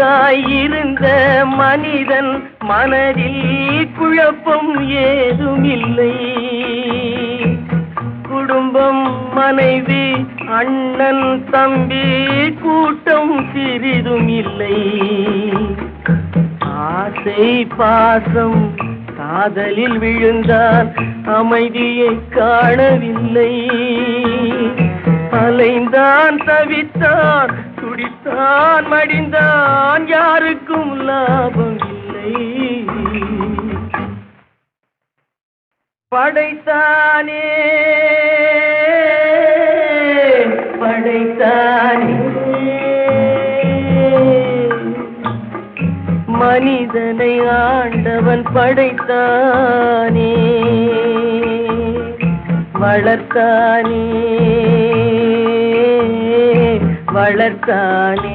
ஒழுங்காயிருந்த மனிதன் மனதில் குழப்பம் ஏதுமில்லை. குடும்பம், மனைவி, அண்ணன், தம்பி, கூட்டம் சிறிதும் இல்லை. ஆசை பாசம் காதலில் விழுந்தான், அமைதியை காணவில்லை. அலைந்தான், தவித்தான், துடித்தான், மடிந்தான், யாருக்கும் லாபம் இல்லை. படைத்தானே படைத்தானே மனிதனை ஆண்டவன் படைத்தானே, வளர்த்தானே வளர்த்தானே.